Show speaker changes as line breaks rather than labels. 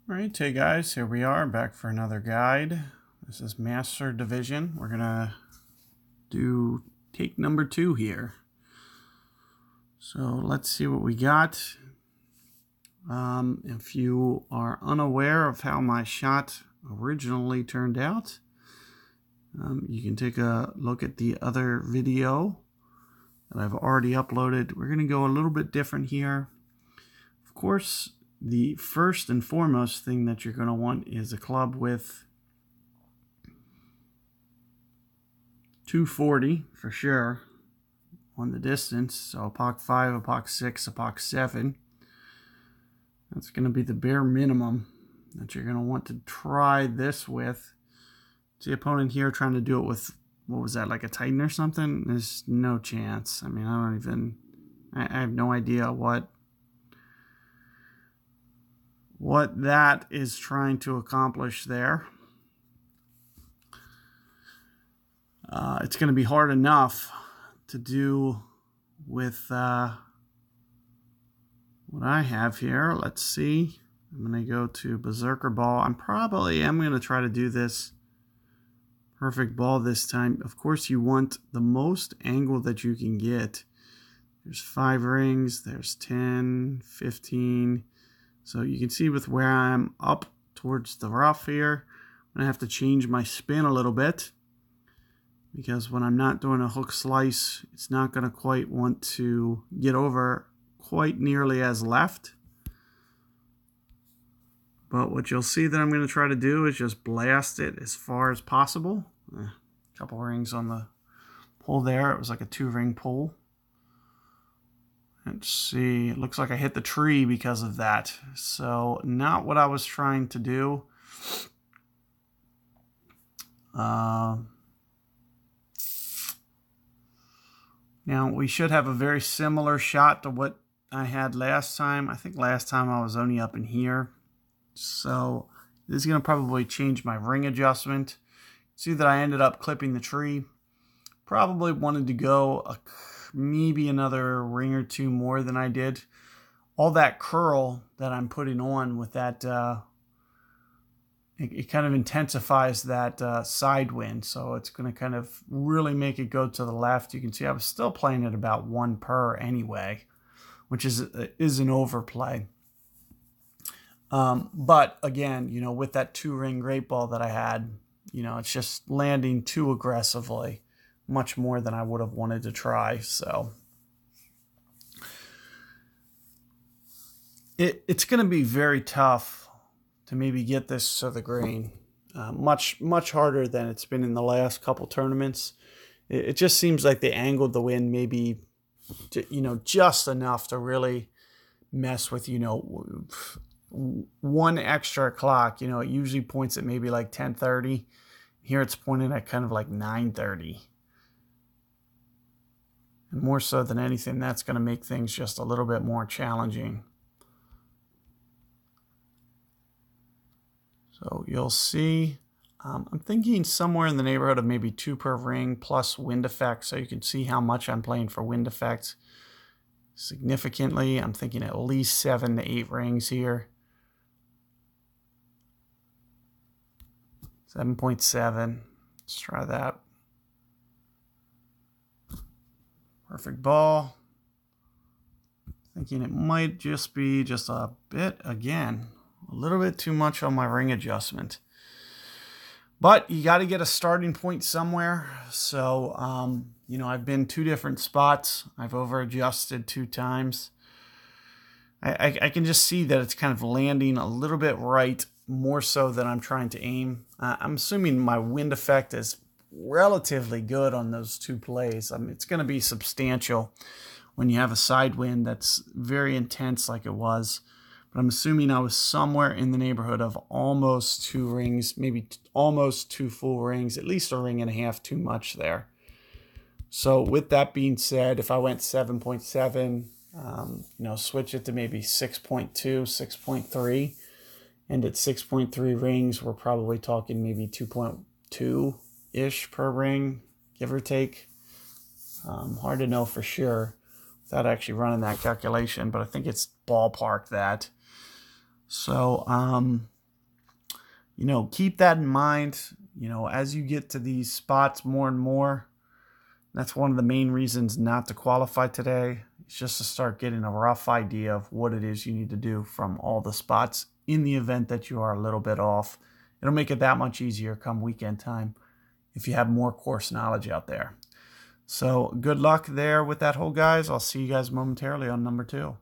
Alright, hey guys, here we are back for another guide. This is Master Division. We're gonna do take number 2 here. So let's see what we got. If you are unaware of how my shot originally turned out, you can take a look at the other video that I've already uploaded. We're gonna go a little bit different here. Of course, the first and foremost thing that you're going to want is a club with 240 for sure on the distance. So a POC 5, a POC 6, a POC 7. That's going to be the bare minimum that you're going to want to try this with. The opponent here trying to do it with, what was that, like a Titan or something? There's no chance. I mean, I have no idea what that is trying to accomplish there. It's going to be hard enough to do with what I have here. Let's see. I'm going to go to Berserker Ball. I'm going to try to do this perfect ball this time. Of course, you want the most angle that you can get. There's 5 rings. There's 10, 15. So you can see with where I'm up towards the rough here, I'm going to have to change my spin a little bit, because when I'm not doing a hook slice, it's not going to quite want to get over quite nearly as left. But what you'll see that I'm going to try to do is just blast it as far as possible. A couple rings on the pull there. It was like a 2-ring pull. Let's see, it looks like I hit the tree because of that. So not what I was trying to do. Now we should have a very similar shot to what I had last time. I think last time I was only up in here. So this is going to probably change my ring adjustment. See that I ended up clipping the tree. Probably wanted to go maybe another ring or 2 more than I did. All that curl that I'm putting on with that, it kind of intensifies that side wind. So it's going to kind of really make it go to the left. You can see I was still playing at about 1 per anyway, which is an overplay. But again, you know, with that 2-ring great ball that I had, you know, it's just landing too aggressively. Much more than I would have wanted to try. So it's going to be very tough to maybe get this to the green. Much harder than it's been in the last couple tournaments. It just seems like they angled the wind maybe, you know, just enough to really mess with, you know, 1 extra clock. You know, it usually points at maybe like 10:30. Here it's pointing at kind of like 9:30. And more so than anything, that's going to make things just a little bit more challenging. So you'll see, I'm thinking somewhere in the neighborhood of maybe 2 per ring plus wind effects. So you can see how much I'm playing for wind effects. Significantly, I'm thinking at least 7 to 8 rings here. 7.7. Let's try that. Perfect ball. Thinking it might just be just a bit, again, a little bit too much on my ring adjustment. But you got to get a starting point somewhere. So, you know, I've been 2 different spots. I've over adjusted 2 times. I can just see that it's kind of landing a little bit right, more so than I'm trying to aim. I'm assuming my wind effect is relatively good on those 2 plays. I mean, it's going to be substantial when you have a side wind that's very intense like it was. But I'm assuming I was somewhere in the neighborhood of almost 2 rings, maybe almost 2 full rings, at least a ring and a half too much there. So with that being said, if I went 7.7, you know, switch it to maybe 6.2, 6.3, and at 6.3 rings, we're probably talking maybe 2.2-ish per ring, give or take. Hard to know for sure without actually running that calculation, but I think it's ballpark that. So keep that in mind, as you get to these spots more and more. That's one of the main reasons not to qualify today. It's just to start getting a rough idea of what it is you need to do from all the spots in the event that you are a little bit off. It'll make it that much easier come weekend time if you have more course knowledge out there. So good luck there with that hole, guys. I'll see you guys momentarily on number 2.